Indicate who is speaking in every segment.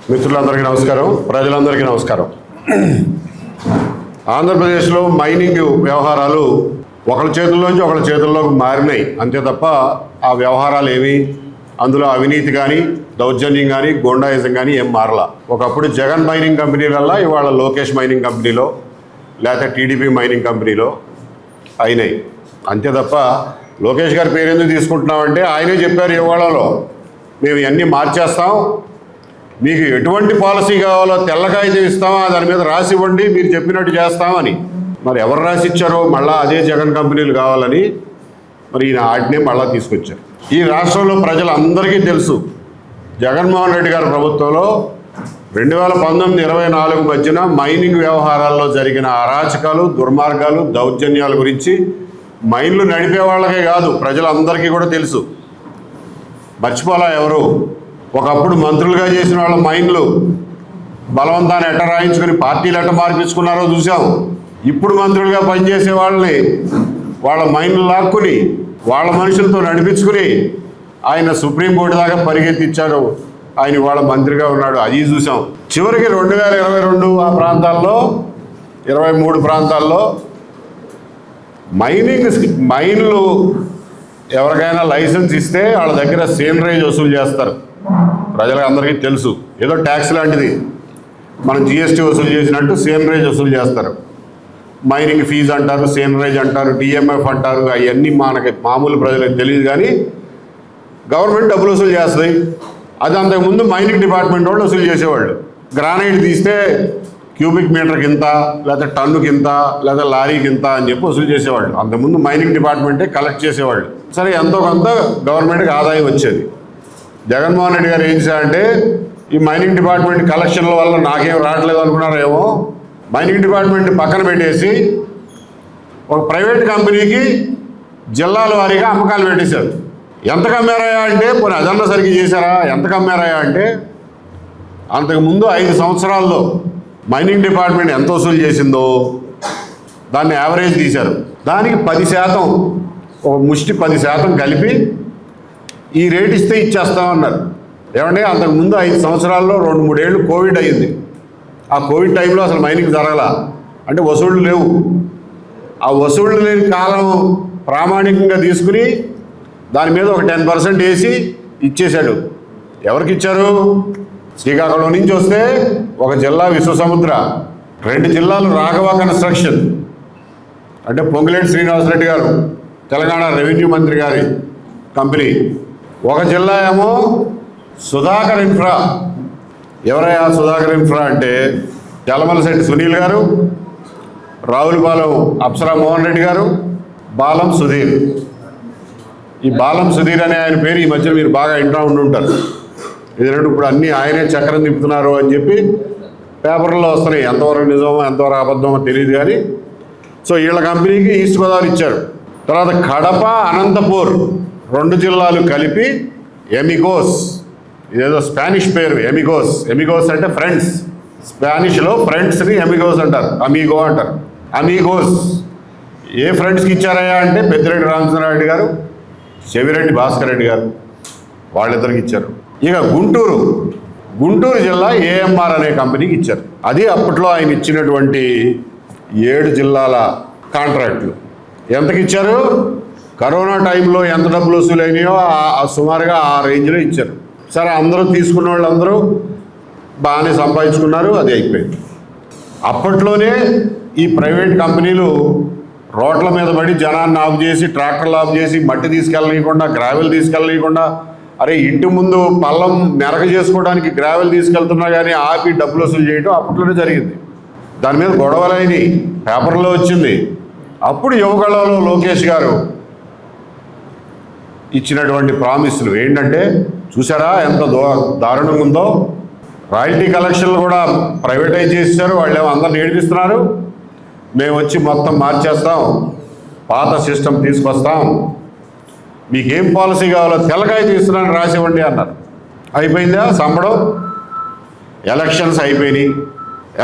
Speaker 1: మిత్రులందరికీ నమస్కారం, ప్రజలందరికీ నమస్కారం. ఆంధ్రప్రదేశ్లో మైనింగ్ వ్యవహారాలు ఒకళ్ళ చేతుల్లోంచి ఒకళ్ళ చేతుల్లోకి మారినాయి అంతే తప్ప ఆ వ్యవహారాలు ఏవి అందులో అవినీతి కానీ దౌర్జన్యం కానీ గోండాయిజం కానీ ఏం మారలా. ఒకప్పుడు జగన్ మైనింగ్ కంపెనీ వల్ల ఇవాళ లోకేష్ మైనింగ్ కంపెనీలో లేకపోతే టీడీపీ మైనింగ్ కంపెనీలో అయినాయి అంతే తప్ప లోకేష్ గారి పేరు ఎందుకు తీసుకుంటున్నామంటే ఆయనే చెప్పారు ఇవాళలో మేము ఇవన్నీ మార్చేస్తాం, మీకు ఎటువంటి పాలసీ కావాలో తెల్లకాయితే ఇస్తామా దాని మీద రాసి ఇవ్వండి, మీరు చెప్పినట్టు చేస్తామని. మరి ఎవరు రాసి ఇచ్చారో మళ్ళీ అదే జగన్ కంపెనీలు కావాలని మరి ఈయన ఆజ్ఞ మళ్ళీ తీసుకొచ్చారు. ఈ రాష్ట్రంలో ప్రజలందరికీ తెలుసు జగన్మోహన్ రెడ్డి గారి ప్రభుత్వంలో 2019-24 మధ్యన మైనింగ్ వ్యవహారాల్లో జరిగిన అరాచకాలు, దుర్మార్గాలు, దౌర్జన్యాల గురించి మైన్లు నడిపే వాళ్ళకే కాదు ప్రజలందరికీ కూడా తెలుసు. మర్చిపోలా ఎవరు. ఒకప్పుడు మంత్రులుగా చేసిన వాళ్ళ మైన్లు బలవంతాన్ని ఎట్ట రాయించుకుని పార్టీలు ఎట్ట మార్పించుకున్నారో చూసాం. ఇప్పుడు మంత్రులుగా పనిచేసే వాళ్ళని వాళ్ళ మైన్లు లాక్కుని వాళ్ళ మనుషులతో నడిపించుకుని ఆయన సుప్రీంకోర్టు దాకా పరిగెత్తిచ్చారు. ఆయన వాళ్ళ మంత్రిగా ఉన్నాడు, అది చూసాం. చివరికి 2022 ఆ ప్రాంతాల్లో 23 ప్రాంతాల్లో మైన్లు ఎవరికైనా లైసెన్స్ ఇస్తే వాళ్ళ దగ్గర సేనరేజ్ వసూలు చేస్తారు. ప్రజలకు అందరికీ తెలుసు, ఏదో ట్యాక్స్ లాంటిది మనం జిఎస్టీ వసూలు చేసినట్టు సేనరేజ్ వసూలు చేస్తారు. మైనింగ్ ఫీజు అంటారు, సేనరేజ్ అంటారు, డిఎంఎఫ్ అంటారు. అవన్నీ మనకి మామూలు ప్రజలకు తెలియదు కానీ గవర్నమెంట్ డబ్బులు వసూలు చేస్తుంది. అది అంతకుముందు మైనింగ్ డిపార్ట్మెంట్ వాళ్ళు వసూలు చేసేవాళ్ళు. గ్రానైట్ తీస్తే క్యూబిక్ మీటర్కి ఇంత, లేదా టన్నుకి ఇంత, లేదా లారీకి ఇంత అని చెప్పి వసూలు చేసేవాళ్ళు. అంతకుముందు మైనింగ్ డిపార్ట్మెంటే కలెక్ట్ చేసేవాళ్ళు. సరే ఎంతో కొంత గవర్నమెంట్కి ఆదాయం వచ్చేది. జగన్మోహన్ రెడ్డి గారు ఏం చేశారంటే ఈ మైనింగ్ డిపార్ట్మెంట్ కలెక్షన్ల వల్ల నాకేం రావట్లేదు అనుకున్నారేమో, మైనింగ్ డిపార్ట్మెంట్ పక్కన పెట్టేసి ఒక ప్రైవేట్ కంపెనీకి జిల్లాల వారీగా అమ్మకాలు పెట్టేశారు. ఎంత కమ్మారాయా అంటే పోనీ అదన్నా సరిగ్గా చేశారా? ఎంత కమ్మారాయా అంటే అంతకుముందు 5 సంవత్సరాల్లో మైనింగ్ డిపార్ట్మెంట్ ఎంత వసూలు చేసిందో దాన్ని యావరేజ్ తీశారు. దానికి 10%, ఒక ముష్టి 10% కలిపి ఈ రేట్ ఇస్తే ఇచ్చేస్తామన్నారు. ఏమంటే అంతకుముందు 5 సంవత్సరాల్లో 2-3 ఏళ్ళు కోవిడ్ అయ్యింది. ఆ కోవిడ్ టైంలో అసలు మైనింగ్ జరగల, అంటే వసూళ్ళు లేవు. ఆ వసూళ్ళు లేని కాలం ప్రామాణికంగా తీసుకుని దాని మీద ఒక 10% వేసి ఇచ్చేశాడు. ఎవరికి ఇచ్చారు? శ్రీకాకుళం నుంచి వస్తే ఒక జిల్లా విశ్వసముద్ర, 2 జిల్లాలు రాఘవ కన్స్ట్రక్షన్ అంటే పొంగులేటి శ్రీనివాసరెడ్డి గారు తెలంగాణ రెవెన్యూ మంత్రి గారి కంపెనీ, ఒక జిల్లా ఏమో సుధాకర్ ఇన్ఫ్రా. ఎవరయ్యా సుధాకర్ ఇన్ఫ్రా అంటే జలమలశెట్టి సునీల్ గారు, రావులపాలెం అప్సరా మోహన్ రెడ్డి గారు, బాలం సుధీర్. ఈ బాలం సుధీర్ అనే ఆయన పేరు ఈ మధ్య మీరు బాగా ఇంటా ఉండుంటారు. ఎందుకంటే ఇప్పుడు అన్నీ ఆయనే చక్రం తిప్పుతున్నారు అని చెప్పి పేపర్లో వస్తున్నాయి. ఎంతవరకు నిజమో ఎంతవరకు అబద్ధమో తెలియదు కానీ సో వీళ్ళ కంపెనీకి ఈస్ట్ గోదావరి ఇచ్చారు. తర్వాత కడప, అనంతపూర్ 2 జిల్లాలు కలిపి ఎమిగోస్, ఇదేదో స్పానిష్ పేరు ఎమిగోస్. ఎమిగోస్ అంటే ఫ్రెండ్స్, స్పానిష్లో ఫ్రెండ్స్ని ఎమిగోస్ అంటారు, అమీగో అంటారు. అమీగోస్ ఏ ఫ్రెండ్స్కి ఇచ్చారయ్యా అంటే పెద్దిరెడ్డి రామచంద్రారెడ్డి గారు, చెవిరెడ్డి భాస్కర్ రెడ్డి గారు, వాళ్ళిద్దరికి ఇచ్చారు. ఇక గుంటూరు జిల్లా ఏఎంఆర్ అనే కంపెనీకి ఇచ్చారు. అది అప్పట్లో ఆయన ఇచ్చినటువంటి 7 జిల్లాల కాంట్రాక్టులు. ఎంతకి ఇచ్చారు? కరోనా టైంలో ఎంత డబ్బులు వసూలైనాయో సుమారుగా ఆ రేంజ్లో ఇచ్చారు. సరే అందరూ తీసుకున్న వాళ్ళందరూ బాగానే సంపాదించుకున్నారు, అది అయిపోయింది. అప్పట్లోనే ఈ ప్రైవేట్ కంపెనీలు రోడ్ల మీద పడి జనాన్ని ఆఫ్ చేసి, ట్రాక్టర్లు ఆఫ్ చేసి, మట్టి తీసుకెళ్ళనీయకుండా, గ్రావెల్ తీసుకెళ్ళనీయకుండా, అరే ఇంటి ముందు పల్లం మెరక చేసుకోవడానికి గ్రావెల్ తీసుకెళ్తున్నా కానీ ఆపి డబ్బులు వసూలు చేయడం అప్పట్లోనే జరిగింది. దాని మీద గొడవలైనవి, పేపర్లో వచ్చింది. అప్పుడు యువగళంలో లోకేష్ గారు ఇచ్చినటువంటి ప్రామిస్లు ఏంటంటే చూసారా ఎంత దారుణంగా ఉందో. రాయల్టీ కలెక్షన్లు కూడా ప్రైవేటైజ్ చేశారు. వాళ్ళు ఏమో అందరిని ఏడిపిస్తున్నారు. మేము వచ్చి మొత్తం మార్చేస్తాం, పాత సిస్టమ్ తీసుకొస్తాం, మీకేం పాలసీ కావాలో తెల్లకాయ తీస్తున్నాను రాసివ్వండి అన్నారు. అయిపోయిందా సంబడం? ఎలక్షన్స్ అయిపోయినాయి.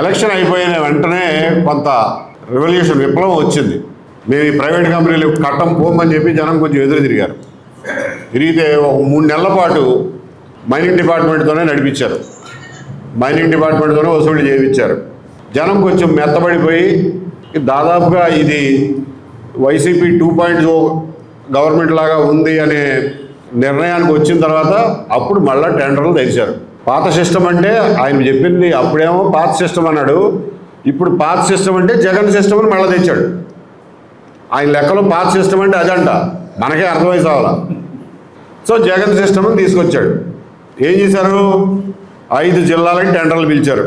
Speaker 1: ఎలక్షన్ అయిపోయిన వెంటనే కొంత రెవల్యూషన్, విప్లవం వచ్చింది. మేము ఈ ప్రైవేట్ కంపెనీలు కట్టం పోమని చెప్పి జనం కొంచెం ఎదురు తిరిగారు. తిరిగితే ఒక 3 నెలల పాటు మైనింగ్ డిపార్ట్మెంట్తోనే నడిపించారు. మైనింగ్ డిపార్ట్మెంట్తోనే వసూలు చేయించారు. జనం కొంచెం మెత్తబడిపోయి దాదాపుగా ఇది వైసీపీ 2.0 గవర్నమెంట్ లాగా ఉంది అనే నిర్ణయానికి వచ్చిన తర్వాత అప్పుడు మళ్ళీ టెండర్లు తెరిచారు. పాత సిస్టమ్ అంటే ఆయన చెప్పింది అప్పుడేమో పాత సిస్టమ్ అన్నాడు, ఇప్పుడు పాత సిస్టమ్ అంటే జగన్ సిస్టమ్ అని మళ్ళీ తెచ్చాడు. ఆయన లెక్కలో పాత సిస్టమ్ అంటే అదంట, మనకే అర్థమై సావాలా. సో జగన్ సిస్టమ్ అని తీసుకొచ్చాడు. ఏం చేశారు, 5 జిల్లాలకి టెండర్లు పిలిచారు.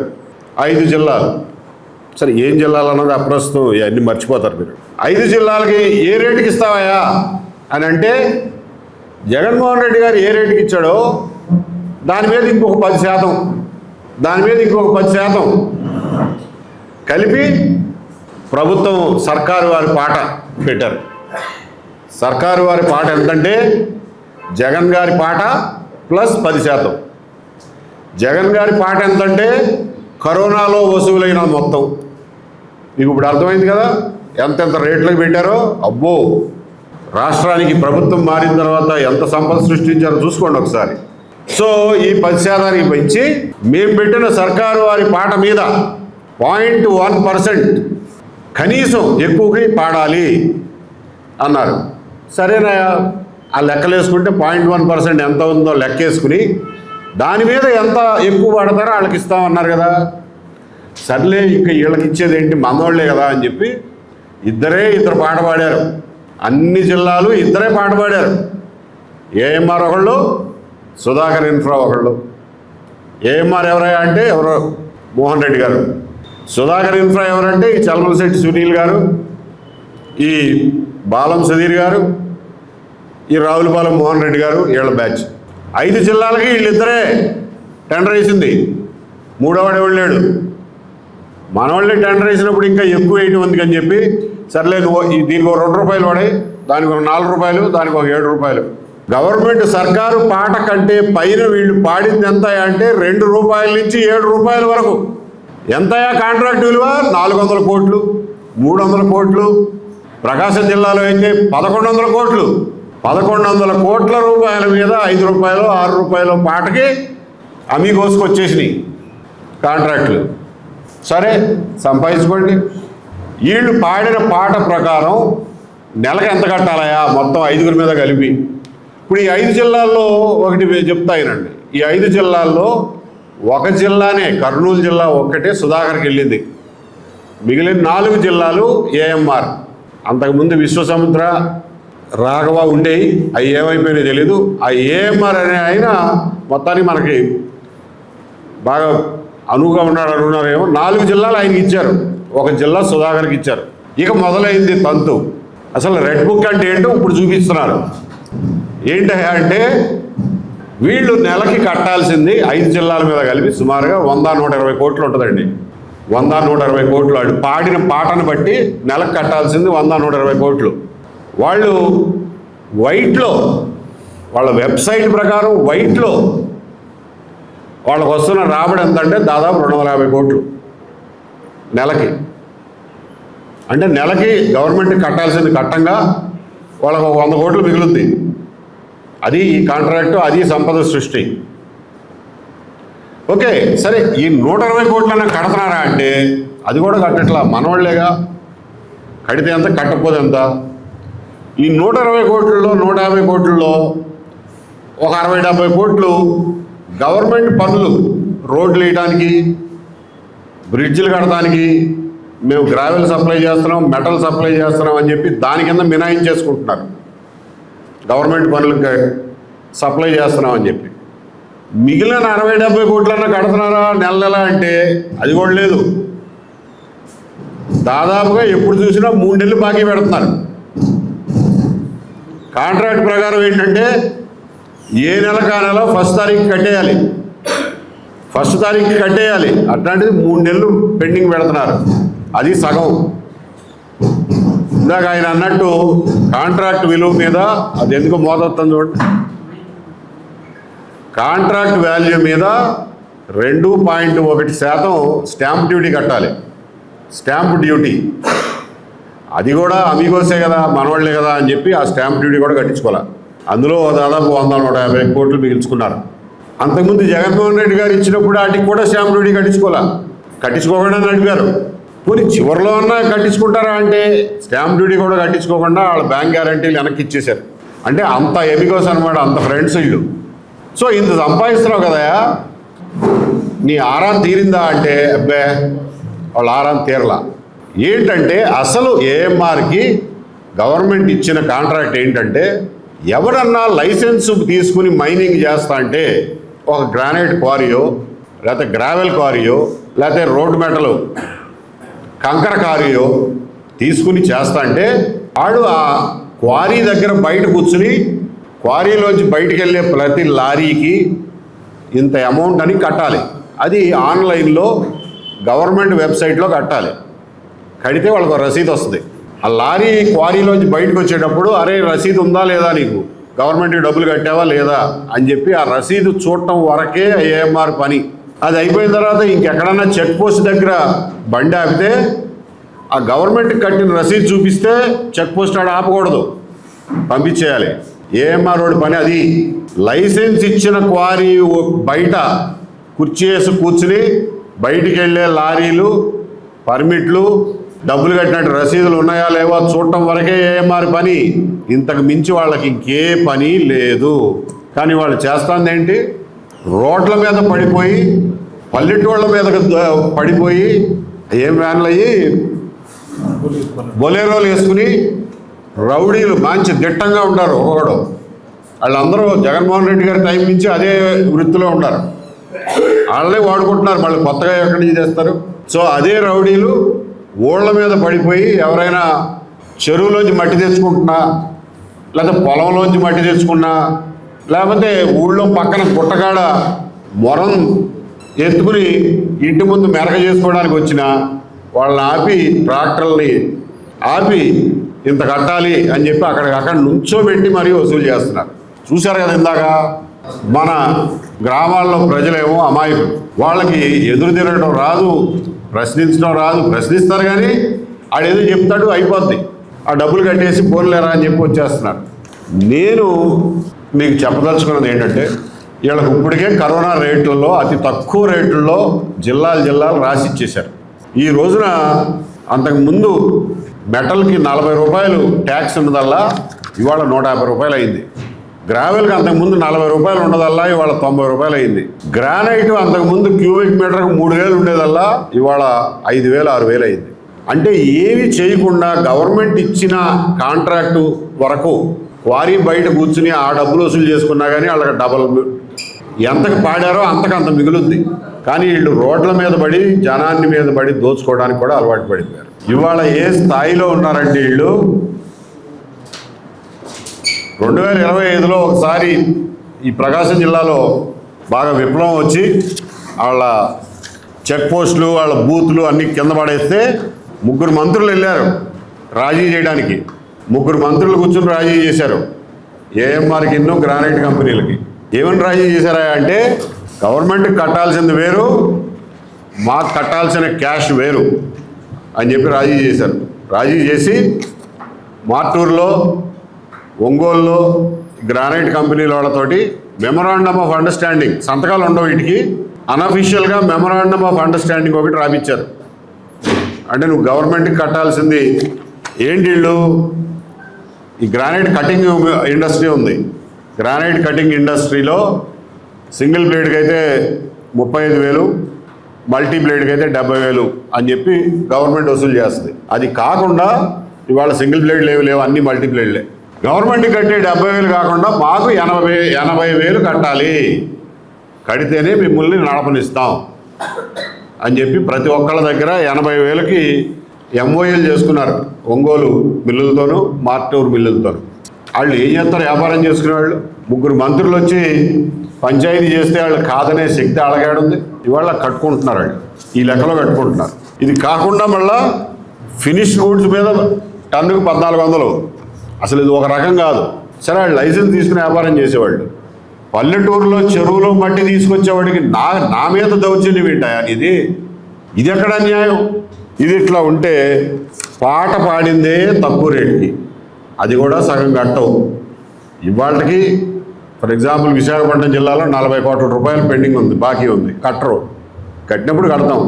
Speaker 1: 5 జిల్లాలు, సరే ఏం జిల్లాలు అన్నది అప్రస్తుతం, ఇవన్నీ మర్చిపోతారు మీరు. 5 జిల్లాలకి ఏ రేటుకి ఇస్తావయ్యా అని అంటే జగన్మోహన్ రెడ్డి గారు ఏ రేటుకి ఇచ్చాడో దాని మీద ఇంకొక 10%, దాని మీద ఇంకొక 10% కలిపి ప్రభుత్వం సర్కారు వారి పాట పెట్టారు. సర్కారు వారి పాట ఎంతంటే జగన్ గారి పాట ప్లస్ 10%. జగన్ గారి పాట ఎంతంటే కరోనాలో వసూలైన మొత్తం. మీకు ఇప్పుడు అర్థమైంది కదా ఎంతెంత రేట్లకు పెట్టారో. అబ్బో, రాష్ట్రానికి ప్రభుత్వం మారిన తర్వాత ఎంత సంపద సృష్టించారో చూసుకోండి ఒకసారి. సో ఈ 10% పెంచి మేము పెట్టిన సర్కారు వారి పాట మీద 0.1% కనీసం ఎక్కువకి పాడాలి అన్నారు. సరేనా, ఆ లెక్కలు వేసుకుంటే 0.1% ఎంత ఉందో లెక్కేసుకుని దాని మీద ఎంత ఎక్కువ పడతారో వాళ్ళకి ఇస్తామన్నారు కదా. సర్లే ఇంకా వీళ్ళకి ఇచ్చేది ఏంటి, మనోళ్లే కదా అని చెప్పి ఇద్దరు పాట పాడారు. అన్ని జిల్లాలు ఇద్దరే పాట పాడారు. ఏఎంఆర్ ఒకళ్ళు, సుధాకర్ ఇన్ఫ్రా ఒకళ్ళు. ఏఎంఆర్ ఎవరయ్యా అంటే ఎవరో మోహన్ రెడ్డి గారు. సుధాకర్ ఇన్ఫ్రా ఎవరంటే ఈ చల్మలశెట్టి సునీల్ గారు, ఈ బాలం సుధీర్ గారు, ఈ రావులపాలెం మోహన్ రెడ్డి గారు, వీళ్ళ బ్యాచ్. 5 జిల్లాలకి వీళ్ళిద్దరే టెండర్ వేసింది. మూడోవాడు ఎవడు లేడు. మనవాళ్ళే టెండర్ వేసినప్పుడు ఇంకా ఎక్కువ వేయటం ఉంది అని చెప్పి సర్లే నువ్వు దీనికి ఒక 2 రూపాయలు పడాయి, దానికి ఒక 4 రూపాయలు, దానికి ఒక 7 రూపాయలు. గవర్నమెంట్ సర్కారు పాట కంటే పైన వీళ్ళు పాడింది ఎంత అంటే 2 రూపాయల నుంచి 7 రూపాయల వరకు. ఎంతయా కాంట్రాక్ట్ విలువ? 400 కోట్లు, 300 కోట్లు. ప్రకాశం జిల్లాలో అయితే 1100 కోట్లు. 1100 కోట్ల రూపాయల మీద 5 రూపాయలు 6 రూపాయలు పాటకి అమీగోసుకొచ్చేసినాయి కాంట్రాక్టులు. సరే సంపాదించుకోండి. వీళ్ళు పాడిన పాట ప్రకారం నెలకు ఎంత కట్టాలయా మొత్తం 5గురి మీద కలిపి? ఇప్పుడు ఈ 5 జిల్లాల్లో ఒకటి చెప్తాయినండి. ఈ 5 జిల్లాల్లో ఒక జిల్లానే, కర్నూలు జిల్లా ఒక్కటే సుధాకర్కి వెళ్ళింది. మిగిలిన 4 జిల్లాలు ఏఎంఆర్. అంతకుముందు విశ్వసముద్ర, రాఘవ ఉండేవి, అవి ఏమైపోయినాయో తెలీదు. ఆ ఏఎంఆర్ అనే ఆయన మొత్తానికి మనకి బాగా అనువుగా ఉన్నారేమో. 4 జిల్లాలు ఆయనకి ఇచ్చారు, 1 జిల్లా సుధాకర్కి ఇచ్చారు. ఇక మొదలైంది తంతు. అసలు రెడ్ బుక్ అంటే ఏంటో ఇప్పుడు చూపిస్తున్నారు. ఏంటంటే అంటే వీళ్ళు నెలకి కట్టాల్సింది 5 జిల్లాల మీద కలిపి సుమారుగా 100-120 కోట్లు ఉంటుందండి. 100-120 కోట్లు. వాడు పాడిన పాటను బట్టి నెలకు కట్టాల్సింది 100-120 కోట్లు. వాళ్ళు వైట్లో, వాళ్ళ వెబ్సైట్ ప్రకారం వైట్లో వాళ్ళకు వస్తున్న రాబడి ఎంత అంటే దాదాపు 250 కోట్లు నెలకి. అంటే నెలకి గవర్నమెంట్కి కట్టాల్సింది కట్టంగా వాళ్ళకు 100 కోట్లు మిగులుద్ది. అది ఈ కాంట్రాక్టు, అది సంపద సృష్టి. ఓకే, సరే ఈ 120 కోట్లన్నా కడుతున్నారా అంటే అది కూడా కట్టట్లా. మనవాళ్ళేగా, కడితే ఎంత కట్టకపోతే ఎంత. ఈ 120 కోట్లలో 150 కోట్లలో ఒక 60-70 కోట్లు గవర్నమెంట్ పనులు, రోడ్లు వేయడానికి, బ్రిడ్జిలు కట్టడానికి, మేము గ్రావెల్ సప్లై చేస్తున్నాం, మెటల్ సప్లై చేస్తున్నాం అని చెప్పి దాని కింద మినాయించేసుకుంటున్నారు. గవర్నమెంట్ పనులకు సప్లై చేస్తున్నాం అని చెప్పి. మిగిలిన 60-70 కోట్లన్నా కడుతున్నారా నెల అంటే అది కూడా లేదు. దాదాపుగా ఎప్పుడు చూసినా 3 నెలలు బాకీ పెడుతున్నారు. కాంట్రాక్ట్ ప్రకారం ఏంటంటే ఏ నెలకు ఆ నెల 1వ తారీఖు కట్టేయాలి, 1వ తారీఖుకి కట్టేయాలి. అట్లాంటిది 3 నెలలు పెండింగ్ పెడుతున్నారు. అది సగం. ఇందాక ఆయన అన్నట్టు కాంట్రాక్ట్ విలువ మీద అది ఎందుకు మోదొస్తుంది చూడండి. కాంట్రాక్ట్ వాల్యూ మీద 2.1% స్టాంప్ డ్యూటీ కట్టాలి. స్టాంప్ డ్యూటీ అది కూడా అమీగోసే కదా, మనవాళ్లే కదా అని చెప్పి ఆ స్టాంప్ డ్యూటీ కూడా కట్టించుకోవాలి. అందులో దాదాపు 100-150 కోట్లు మిగిల్చుకున్నారు. అంతకుముందు జగన్మోహన్ రెడ్డి గారు ఇచ్చినప్పుడు వాటికి కూడా స్టాంప్ డ్యూటీ కట్టించుకోకుండా నడిపారు. పోనీ చివరిలో అన్నా కట్టించుకుంటారా అంటే స్టాంప్ డ్యూటీ కూడా కట్టించుకోకుండా వాళ్ళ బ్యాంక్ గ్యారంటీలు వెనక్కి ఇచ్చేశారు. అంటే అంత ఎమిగోస్ అనమాట, అంత ఫ్రెండ్స్ వీళ్ళు. సో ఇంత సంపాదిస్తున్నావు కదా, నీ ఆరాం తీరిందా అంటే అబ్బే వాళ్ళ ఆరాం తీరలా. ఏంటంటే అసలు ఏఎంఆర్కి గవర్నమెంట్ ఇచ్చిన కాంట్రాక్ట్ ఏంటంటే, ఎవరన్నా లైసెన్స్ తీసుకుని మైనింగ్ చేస్తా అంటే ఒక గ్రానైట్ క్వారీయో లేకపోతే గ్రావెల్ క్వారీయో లేకపోతే రోడ్ మెటలు కంకర క్వారీయో తీసుకుని చేస్తా అంటే వాడు ఆ క్వారీ దగ్గర బయట కూర్చుని క్వారీలోంచి బయటికి వెళ్ళే ప్రతి లారీకి ఇంత అమౌంట్ అని కట్టాలి. అది ఆన్లైన్లో గవర్నమెంట్ వెబ్సైట్లో కట్టాలి. కడితే వాళ్ళకు రసీదు వస్తుంది. ఆ లారీ క్వారీలోంచి బయటకు వచ్చేటప్పుడు అరే రసీదు ఉందా లేదా, నీకు గవర్నమెంట్కి డబ్బులు కట్టావా లేదా అని చెప్పి ఆ రసీదు చూడటం వరకే ఏఎంఆర్ పని. అది అయిపోయిన తర్వాత ఇంకెక్కడన్నా చెక్ పోస్ట్ దగ్గర బండి ఆపితే ఆ గవర్నమెంట్కి కట్టిన రసీదు చూపిస్తే చెక్ పోస్ట్ ఆడ ఆపకూడదు, పంపించేయాలి. ఏఎంఆర్ రోడ్ పని అది. లైసెన్స్ ఇచ్చిన క్వారీ బయట కుర్చీ వేసి కూర్చుని బయటికి వెళ్ళే లారీలు పర్మిట్లు డబ్బులు కట్టినట్టు రసీదులు ఉన్నాయా లేవో చూడటం వరకే ఏఎంఆర్ పని. ఇంతకు మించి వాళ్ళకి ఇంకే పని లేదు. కానీ వాళ్ళు చేస్తుంది ఏంటి, రోడ్ల మీద పడిపోయి పల్లెటూళ్ళ మీద పడిపోయి ఏం వ్యాన్లు అయ్యి బొలేరోలు వేసుకుని రౌడీలు మంచి దిట్టంగా ఉంటారు. ఒకడు వాళ్ళందరూ జగన్మోహన్ రెడ్డి గారి టైం నుంచి అదే వృత్తిలో ఉన్నారు. వాళ్ళే వాడుకుంటున్నారు, మళ్ళీ కొత్తగా ఎక్కడి నుంచి చేస్తారు. సో అదే రౌడీలు ఊళ్ళ మీద పడిపోయి ఎవరైనా చెరువులోంచి మట్టి తెచ్చుకుంటున్నా లేకపోతే పొలంలోంచి మట్టి తెచ్చుకున్నా లేకపోతే ఊళ్ళో పక్కన గుట్టగాడ మొరం ఎత్తుకుని ఇంటి ముందు మెరక చేసుకోవడానికి వచ్చిన వాళ్ళని ఆపి ట్రాక్టర్ని ఆపి ఇంత కట్టాలి అని చెప్పి అక్కడ నుంచోబెట్టి మరీ వసూలు చేస్తున్నారు. చూశారు కదా ఇందాక. మన గ్రామాల్లో ప్రజలేమో అమాయకులు, వాళ్ళకి ఎదురు తిరగడం రాదు, ప్రశ్నించడం రాదు. ప్రశ్నిస్తారు కానీ ఆడేదో చెప్తాడు అయిపోద్ది, ఆ డబ్బులు కట్టేసి పోలేరా అని చెప్పి వచ్చేస్తున్నారు. నేను మీకు చెప్పదలుచుకున్నది ఏంటంటే, వీళ్ళకి ఇప్పటికే కరోనా రేట్లలో అతి తక్కువ రేట్లలో జిల్లాలు రాసి ఇచ్చేశారు. ఈ రోజున అంతకుముందు మెటల్కి 40 రూపాయలు ట్యాక్స్ ఉన్నదల్లా ఇవాళ 150 రూపాయలు అయింది. గ్రావెల్కి అంతకుముందు 40 రూపాయలు ఉండదల్లా ఇవాళ 90 రూపాయలు అయింది. గ్రానైట్ అంతకుముందు క్యూబిక్ మీటర్కి 3000 ఉండేదల్లా ఇవాళ 5000 6000 అయింది. అంటే ఏమి చేయకుండా గవర్నమెంట్ ఇచ్చిన కాంట్రాక్టు వరకు క్వారీ బయట కూర్చుని ఆ డబ్బులు వసూలు చేసుకున్నా కానీ వాళ్ళకి డబల్ ఎంతకు పాడారో అంతకంత మిగులుద్ది. కానీ వీళ్ళు రోడ్ల మీద పడి జనాన్ని మీద పడి దోచుకోవడానికి కూడా అలవాటు పడిపోయారు. ఇవాళ ఏ స్థాయిలో ఉన్నారంటే వీళ్ళు 2025లో ఒకసారి ఈ ప్రకాశం జిల్లాలో బాగా విప్లవం వచ్చి వాళ్ళ చెక్ పోస్టులు వాళ్ళ బూతులు అన్నీ కింద పడేస్తే 3 మంత్రులు వెళ్ళారు రాజీ చేయడానికి. 3 మంత్రులు కూర్చొని రాజీ చేశారు ఏఎంఆర్కి ఎన్నో గ్రానైట్ కంపెనీలకి. ఏమని రాజీ చేశారా అంటే, గవర్నమెంట్కి కట్టాల్సింది వేరు, మాకు కట్టాల్సిన క్యాష్ వేరు అని చెప్పి రాజీ చేశారు. రాజీ చేసి మార్టూరులో ఒంగోలులో గ్రానైట్ కంపెనీల వాళ్ళతోటి మెమరాండమ్ ఆఫ్ అండర్స్టాండింగ్, సంతకాలు ఉండవు వీటికి, అన్అఫీషియల్గా మెమరాండమ్ ఆఫ్ అండర్స్టాండింగ్ ఒకటి రాపిచ్చారు. అంటే నువ్వు గవర్నమెంట్కి కట్టాల్సింది ఏంటి, వీళ్ళు ఈ గ్రానైట్ కటింగ్ ఇండస్ట్రీ ఉంది. గ్రానైట్ కటింగ్ ఇండస్ట్రీలో సింగిల్ బ్లేడ్కి అయితే 35,000, మల్టీ బ్లేడ్కి అయితే 70,000 అని చెప్పి గవర్నమెంట్ వసూలు చేస్తుంది. అది కాకుండా ఇవాళ సింగిల్ బ్లేడ్ లేవు, అన్ని మల్టీ బ్లేడ్లే. గవర్నమెంట్కి కట్టే 70,000 కాకుండా మాకు 80,000 కట్టాలి, కడితేనే మిమ్మల్ని నడపనిస్తాం అని చెప్పి ప్రతి ఒక్కళ్ళ దగ్గర 80,000కి ఎంఓఏలు చేసుకున్నారు. ఒంగోలు మిల్లులతోనూ మార్టూరు మిల్లులతోనూ. వాళ్ళు ఏం చేస్తారు, వ్యాపారం చేసుకునే వాళ్ళు. 3 మంత్రులు వచ్చి పంచాయతీ చేస్తే వాళ్ళు కాదనే శక్తి అడగాడుంది. ఇవాళ కట్టుకుంటున్నారు, వాళ్ళు ఈ లెక్కలో కట్టుకుంటున్నారు. ఇది కాకుండా మళ్ళా ఫినిష్ గూడ్స్ మీద టన్నుకు 1400. అసలు ఇది ఒక రకం కాదు. సరే వాళ్ళు లైసెన్స్ తీసుకుని వ్యాపారం చేసేవాళ్ళు. పల్లెటూరులో చెరువులో మట్టి తీసుకొచ్చేవాడికి నా మీద దౌర్జన్యం ఏంటాయా ఇది ఎక్కడ అన్యాయం? ఇది ఇట్లా ఉంటే పాట పాడిందే తక్కువ రేటుకి, అది కూడా సగం కట్టవు. ఇవాళకి ఫర్ ఎగ్జాంపుల్ విశాఖపట్నం జిల్లాలో 40 కోట్ల రూపాయలు పెండింగ్ ఉంది, బాకీ ఉంది, కట్టరు. కట్టినప్పుడు కడతాం,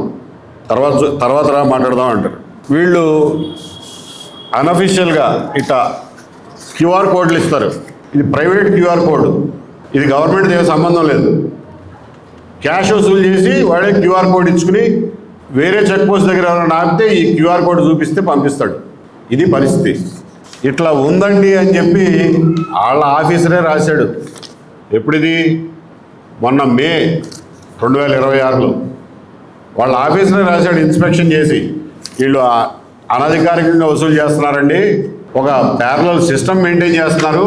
Speaker 1: తర్వాత మాట్లాడదాం అంటారు. వీళ్ళు అన్అఫీషియల్గా ఇట్లా క్యూఆర్ కోడ్లు ఇస్తారు. ఇది ప్రైవేట్ క్యూఆర్ కోడ్, ఇది గవర్నమెంట్ ఏం సంబంధం లేదు. క్యాష్ వసూలు చేసి వాడే క్యూఆర్ కోడ్ ఇచ్చుకుని వేరే చెక్ పోస్ట్ దగ్గర ఎవరైనా ఆపితే ఈ క్యూఆర్ కోడ్ చూపిస్తే పంపిస్తాడు. ఇది పరిస్థితి. ఇట్లా ఉందండి అని చెప్పి వాళ్ళ ఆఫీసరే రాశాడు. ఎప్పుడిది? మొన్న మే 2026లో వాళ్ళ ఆఫీసరే రాశాడు ఇన్స్పెక్షన్ చేసి, వీళ్ళు అనధికారికంగా వసూలు చేస్తున్నారండి, ఒక ప్యారలల్ సిస్టమ్ మెయింటైన్ చేస్తున్నారు.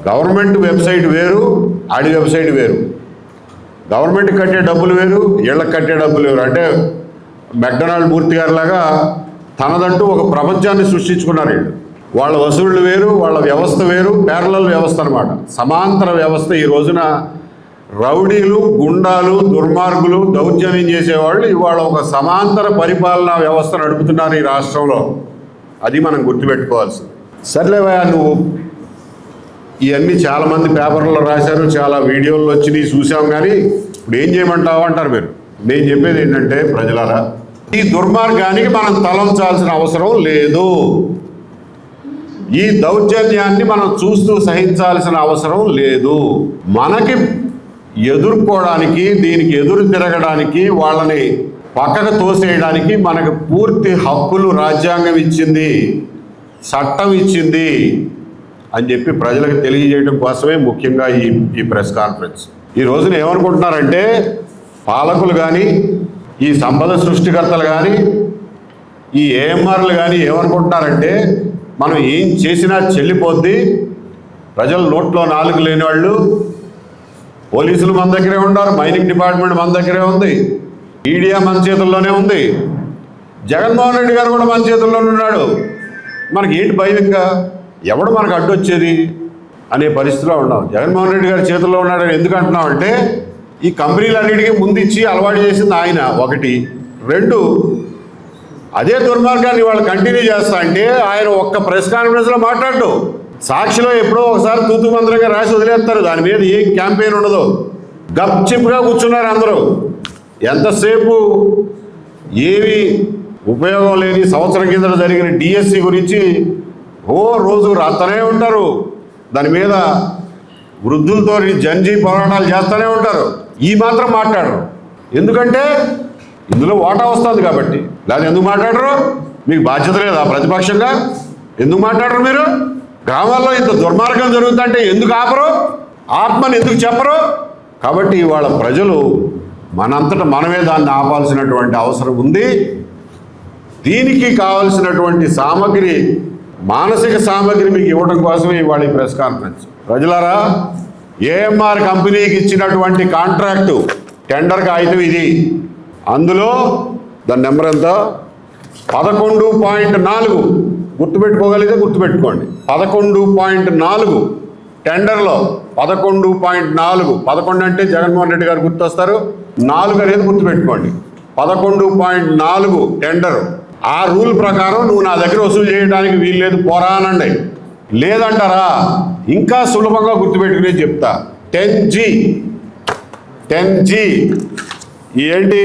Speaker 1: గవర్నమెంట్ వెబ్సైట్ వేరు, ఆడి వెబ్సైట్ వేరు. గవర్నమెంట్ కట్టే డబ్బులు వేరు, వీళ్ళకి కట్టే డబ్బులు వేరు. అంటే మెక్డొనాల్డ్ మూర్తి గారిలాగా తనదంటూ ఒక ప్రపంచాన్ని సృష్టించుకున్నారు వీళ్ళు. వాళ్ళ వసూళ్లు వేరు, వాళ్ళ వ్యవస్థ వేరు, ప్యారలల్ వ్యవస్థ అనమాట, సమాంతర వ్యవస్థ. ఈ రోజున రౌడీలు, గుండాలు, దుర్మార్గులు, దౌర్జన్యం చేసేవాళ్ళు ఇవాళ ఒక సమాంతర పరిపాలనా వ్యవస్థ నడుపుతున్నారు ఈ రాష్ట్రంలో. అది మనం గుర్తుపెట్టుకోవాల్సింది. సర్లేవా, నువ్వు ఇవన్నీ చాలామంది పేపర్లో రాశారు, చాలా వీడియోలు వచ్చినాయి చూసాం, కానీ ఇప్పుడు ఏం చేయమంటావు అంటారు మీరు. నేను చెప్పేది ఏంటంటే ప్రజలారా, ఈ దుర్మార్గానికి మనం తలంచాల్సిన అవసరం లేదు. ఈ దౌర్జన్యాన్ని మనం చూస్తూ సహించాల్సిన అవసరం లేదు. మనకి ఎదుర్కోవడానికి, దీనికి ఎదురు తిరగడానికి, వాళ్ళని పక్కకు తోసేయడానికి మనకు పూర్తి హక్కులు రాజ్యాంగం ఇచ్చింది, చట్టం ఇచ్చింది అని చెప్పి ప్రజలకు తెలియజేయడం కోసమే ముఖ్యంగా ఈ ప్రెస్ కాన్ఫరెన్స్. ఈ రోజున ఏమనుకుంటున్నారంటే పాలకులు కానీ, ఈ సంపద సృష్టికర్తలు కానీ, ఈ ఏఎంఆర్లు కానీ ఏమనుకుంటున్నారంటే మనం ఏం చేసినా చెల్లిపోద్ది, ప్రజల నోట్లో నాలుగు లేని వాళ్ళు, పోలీసులు మన దగ్గరే ఉన్నారు, మైనింగ్ డిపార్ట్మెంట్ మన దగ్గరే ఉంది, మీడియా మన చేతుల్లోనే ఉంది, జగన్మోహన్ రెడ్డి గారు కూడా మన చేతుల్లోనే ఉన్నాడు. మనకి ఏంటి భయం? ఇంకా ఎవడు మనకు అడ్డొచ్చేది అనే పరిస్థితిలో ఉన్నాం. జగన్మోహన్ రెడ్డి గారి చేతుల్లో ఉన్నాడని ఎందుకు అంటున్నాం అంటే, ఈ కంపెనీలన్నిటికీ ముందు ఇచ్చి అలవాటు చేసింది ఆయన, ఒకటి. రెండు, అదే దుర్మార్గాన్ని వాళ్ళు కంటిన్యూ చేస్తా అంటే ఆయన ఒక్క ప్రెస్ కాన్ఫరెన్స్లో మాట్లాడు. సాక్షిలో ఎప్పుడో ఒకసారి తూతు మంత్రంగా రాసి వదిలేస్తారు, దాని మీద ఏ క్యాంపెయిన్ ఉండదు. గప్చిప్గా కూర్చున్నారు అందరూ. ఎంతసేపు ఏవి ఉపయోగం లేని సంవత్సరం కింద జరిగిన డిఎస్సి గురించి రోజు రాస్తూనే ఉంటారు. దాని మీద వృద్ధులతో జంజీ పోరాటాలు చేస్తూనే ఉంటారు. ఈ మాత్రం మాట్లాడరు. ఎందుకంటే ఇందులో వాటా వస్తుంది కాబట్టి. లేదా ఎందుకు మాట్లాడరు? మీకు బాధ్యత లేదా ప్రతిపక్షంగా? ఎందుకు మాట్లాడరు మీరు? గ్రామాల్లో ఇంత దుర్మార్గం జరుగుతుంటే ఎందుకు ఆపరు? ఆత్మని ఎందుకు చెప్పరు? కాబట్టి ఇవాళ ప్రజలు మనంతటా మనమే దాన్ని ఆపాల్సినటువంటి అవసరం ఉంది. దీనికి కావాల్సినటువంటి సామగ్రి, మానసిక సామగ్రి మీకు ఇవ్వడం కోసమే ఇవాళ ఈ ప్రెస్ కాన్ఫరెన్స్. ప్రజలారా, ఏఎంఆర్ కంపెనీకి ఇచ్చినటువంటి కాంట్రాక్టు టెండర్ కాగితం ఇది. అందులో దాని నెంబర్ ఎంత? 11.4. గుర్తుపెట్టుకోగలిగితే గుర్తుపెట్టుకోండి. 11.4 టెండర్లో 11.4. 11 అంటే జగన్మోహన్ రెడ్డి గారు గుర్తొస్తారు, 4 అనేది గుర్తుపెట్టుకోండి. 11.4 టెండర్. ఆ రూల్ ప్రకారం నువ్వు నా దగ్గర వసూలు చేయడానికి వీల్లేదు, పోరా అనండి. లేదంటారా? ఇంకా సులభంగా గుర్తుపెట్టుకునే చెప్తా. 10G ఏంటి?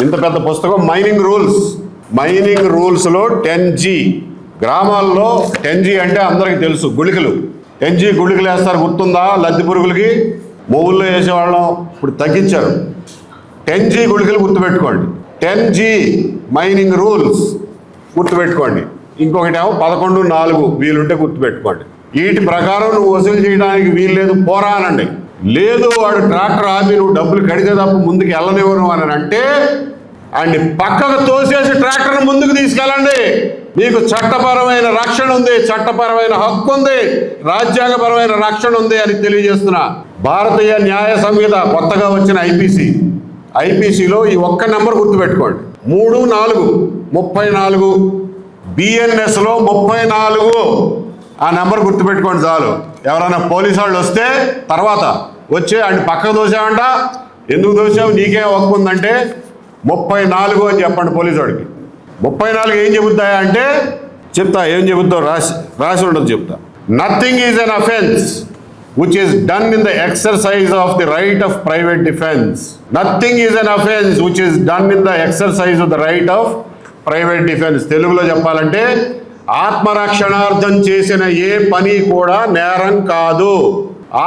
Speaker 1: ఇంత పెద్ద పుస్తకం, మైనింగ్ రూల్స్లో 10G. గ్రామాల్లో 10G అంటే అందరికీ తెలుసు, గుళికలు. 10G గుళికలు వేస్తారు, గుర్తుందా? లద్ది పురుగులకి మొవ్వుల్లో వేసేవాళ్ళం, ఇప్పుడు తగ్గించారు. 10G గుళికలు గుర్తుపెట్టుకోండి. 10G మైనింగ్ రూల్స్ గుర్తుపెట్టుకోండి. ఇంకొకటేమో 11.4 వీలుంటే గుర్తుపెట్టుకోండి. వీటి ప్రకారం నువ్వు వసూలు చేయడానికి వీలు లేదు, పోరా అనండి. లేదు, వాడు ట్రాక్టర్ ఆపి నువ్వు డబ్బులు కడితే తప్ప ముందుకు వెళ్ళనివ్వను అని అంటే ఆయన్ని పక్కకు తోసేసి ట్రాక్టర్ని ముందుకు తీసుకెళ్ళండి. మీకు చట్టపరమైన రక్షణ ఉంది, చట్టపరమైన హక్కు ఉంది, రాజ్యాంగపరమైన రక్షణ ఉంది అని తెలియజేస్తున్నా. భారతీయ న్యాయ సంహిత కొత్తగా వచ్చిన ఐపీసీలో ఈ ఒక్క నెంబర్ గుర్తుపెట్టుకోండి. 34 బిఎన్ఎస్లో 34. ఆ నెంబర్ గుర్తుపెట్టుకోండి చాలు. ఎవరైనా పోలీసు వాళ్ళు వస్తే తర్వాత వచ్చి ఆయన పక్కకు దోసావంట, ఎందుకు దోసావు, నీకే హక్కు ఉందంటే 34 అని చెప్పండి పోలీసు వాడికి. 34 ఏం చెబుతాయా అంటే చెప్తా, ఏం చెబుతావు రాసి ఉండదు చెప్తా. Nothing is an offence which is done in the exercise of the right of private defense. Nothing is an offense which is done in the exercise of the right of private defense. తెలుగులో చెప్పాలంటే ఆత్మరక్షణార్థం చేసిన ఏ పని కూడా నేరం కాదు.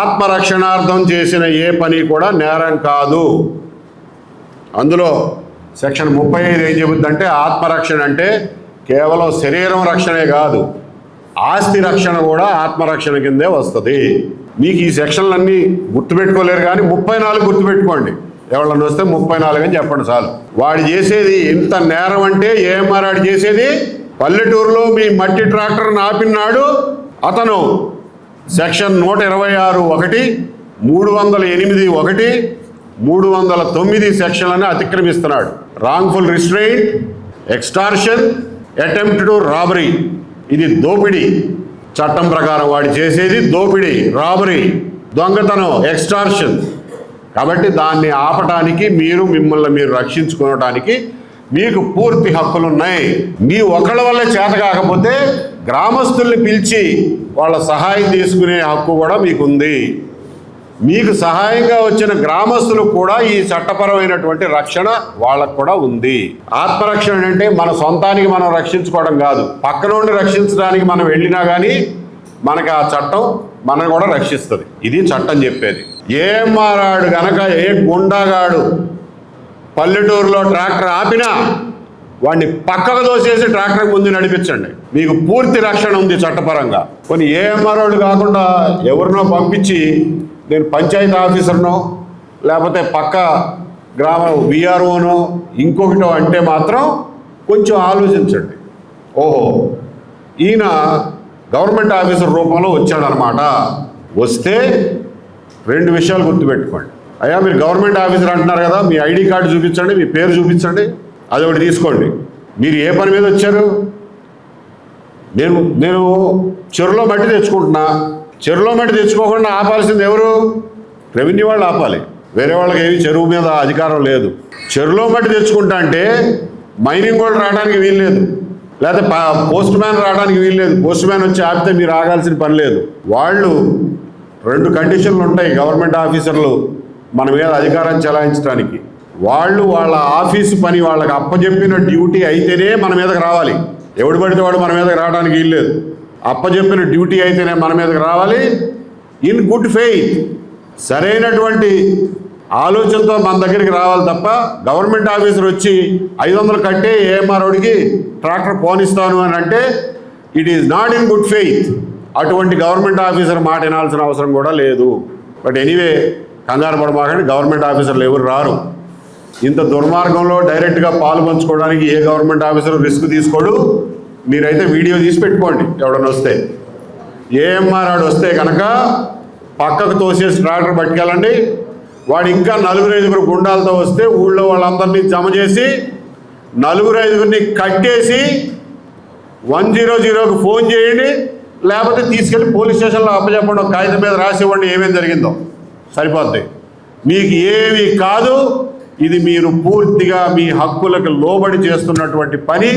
Speaker 1: ఆత్మరక్షణార్థం చేసిన ఏ పని కూడా నేరం కాదు. అందులో సెక్షన్ 35 ఏం చెబుద్దంటే ఆత్మరక్షణ అంటే కేవలం శరీరం రక్షణే కాదు, ఆస్తి రక్షణ కూడా ఆత్మరక్షణ కిందే వస్తుంది. మీకు ఈ సెక్షన్లన్నీ గుర్తుపెట్టుకోలేరు కానీ 34 గుర్తుపెట్టుకోండి. ఎవరన్నా వస్తే 34 అని చెప్పండి చాలు. వాడు చేసేది ఎంత నేరం అంటే ఏఎంఆర్ ఆడు చేసేది పల్లెటూరులో మీ మట్టి ట్రాక్టర్ని ఆపినాడు అతను సెక్షన్ 126(1), 308(1), 309 సెక్షన్లను అతిక్రమిస్తున్నాడు. Wrongful restraint, extortion, attempt to robbery, ఇది దోపిడీ. చట్టం ప్రకారం వాడు చేసేది దోపిడీ, రాబరీ, దొంగతనం, ఎక్స్టార్షన్. కాబట్టి దాన్ని ఆపటానికి మిమ్మల్ని మీరు రక్షించుకోవడానికి మీకు పూర్తి హక్కులు ఉన్నాయి. మీ ఒకళ్ళ వల్ల చేత కాకపోతే గ్రామస్తుల్ని పిలిచి వాళ్ళ సహాయం తీసుకునే హక్కు కూడా మీకుంది. మీకు సహాయంగా వచ్చిన గ్రామస్తులకు కూడా ఈ చట్టపరమైనటువంటి రక్షణ వాళ్ళకు కూడా ఉంది. ఆత్మరక్షణ అంటే మన సొంతానికి మనం రక్షించుకోవడం కాదు, పక్కన నుండి రక్షించడానికి మనం వెళ్ళినా కానీ మనకి ఆ చట్టం మనం కూడా రక్షిస్తుంది. ఇది చట్టం చెప్పేది. ఏమారాడు గనక ఏ గుండాగాడు పల్లెటూరులో ట్రాక్టర్ ఆపినా వాడిని పక్కకు దోసేసి ట్రాక్టర్ ముందు నడిపించండి, మీకు పూర్తి రక్షణ ఉంది చట్టపరంగా. కొన్ని ఏఎంఆర్ఓలు కాకుండా ఎవరినో పంపించి నేను పంచాయతీ ఆఫీసర్నో లేకపోతే పక్క గ్రామ విఆర్ఓనో ఇంకొకటో అంటే మాత్రం కొంచెం ఆలోచించండి. ఓహో, ఈయన గవర్నమెంట్ ఆఫీసర్ రూపంలో వచ్చాడనమాట. వస్తే 2 విషయాలు గుర్తుపెట్టుకోండి. అయ్యా మీరు గవర్నమెంట్ ఆఫీసర్ అంటున్నారు కదా, మీ ఐడి కార్డు చూపించండి, మీ పేరు చూపించండి, అది ఒకటి తీసుకోండి. మీరు ఏ పని మీద వచ్చారు? నేను చెరువులో మట్టి తెచ్చుకుంటున్నా. చెరువులో మట్టి తెచ్చుకోకుండా ఆపాల్సింది ఎవరు? రెవెన్యూ వాళ్ళు ఆపాలి. వేరే వాళ్ళకి ఏమి చెరువు మీద అధికారం లేదు. చెరువులో మట్టి తెచ్చుకుంటా అంటే మైనింగ్ వాళ్ళు రావడానికి వీల్లేదు, లేకపోతే పోస్ట్ మ్యాన్ రావడానికి వీల్లేదు. పోస్ట్ మ్యాన్ వచ్చి ఆపితే మీరు ఆగాల్సిన పని లేదు. వాళ్ళు 2 కండిషన్లు ఉంటాయి గవర్నమెంట్ ఆఫీసర్లు మన మీద అధికారం చెలాయించడానికి. వాళ్ళు వాళ్ళ ఆఫీసు పని వాళ్ళకి అప్పచెప్పిన డ్యూటీ అయితేనే మన మీదకి రావాలి. ఎవడు పడితే వాడు మన మీదకి రావడానికి వీల్లేదు. అప్పచెప్పిన డ్యూటీ అయితేనే మన మీదకి రావాలి. ఇన్ గుడ్ ఫెయిత్, సరైనటువంటి ఆలోచనతో మన దగ్గరికి రావాలి తప్ప గవర్నమెంట్ ఆఫీసర్ వచ్చి 500 కట్టే ఏఎంఆర్ఓడికి ట్రాక్టర్ పోనిస్తాను అని అంటే it is not in good faith. అటువంటి గవర్నమెంట్ ఆఫీసర్ మాట వినాల్సిన అవసరం కూడా లేదు. బట్ ఎనీవే, కంగారు పడమాకండి, గవర్నమెంట్ ఆఫీసర్లు ఎవరు రారు. ఇంత దుర్మార్గంలో డైరెక్ట్గా పాలు పంచుకోవడానికి ఏ గవర్నమెంట్ ఆఫీసర్ రిస్క్ తీసుకోడు. మీరైతే వీడియో తీసి పెట్టుకోండి. ఎవడన్నా వస్తే ఏఎంఆర్ ఆడు వస్తే కనుక పక్కకు తోసేసి ట్రాక్టర్ పట్టుకెళ్ళండి. వాడు ఇంకా 4-5 గుండాలతో వస్తే ఊళ్ళో వాళ్ళందరినీ జమ చేసి 4-5 కట్టేసి 100కు ఫోన్ చేయండి, లేకపోతే తీసుకెళ్ళి పోలీస్ స్టేషన్లో అప్పచెప్పండి. ఒక కాగితం మీద రాసి ఇవ్వండి ఏమేమి జరిగిందో, సరిపోద్ది. మీకు ఏమీ కాదు. ఇది మీరు పూర్తిగా మీ హక్కులకు లోబడి చేస్తున్నటువంటి పని.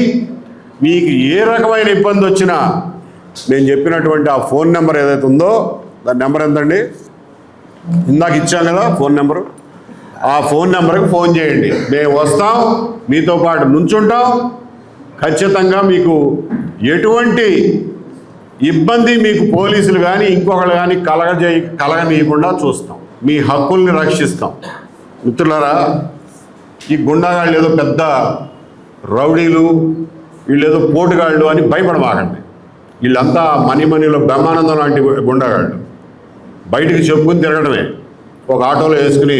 Speaker 1: మీకు ఏ రకమైన ఇబ్బంది వచ్చినా నేను చెప్పినటువంటి ఆ ఫోన్ నెంబర్ ఏదైతే ఉందో, దాని నెంబర్ ఎంతండి, ఇందాక ఇచ్చాం కదా ఫోన్ నెంబరు, ఆ ఫోన్ నెంబర్కి ఫోన్ చేయండి. మేము వస్తాం, మీతో పాటు నుంచుంటాం. ఖచ్చితంగా మీకు ఎటువంటి ఇబ్బంది మీకు పోలీసులు కానీ ఇంకొకళ్ళు కానీ కలగనీయకుండా చూస్తాం. మీ హక్కుల్ని రక్షిస్తాం. మిత్రులారా, ఈ గుండాగాళ్ళు ఏదో పెద్ద రౌడీలు, వీళ్ళు ఏదో పోటుగాళ్ళు అని భయపడమాకండి. వీళ్ళంతా మనీలో బ్రహ్మానందం లాంటి గుండాగాళ్ళు. బయటికి చెప్పుకుని తిరగడమే. ఒక ఆటోలో వేసుకుని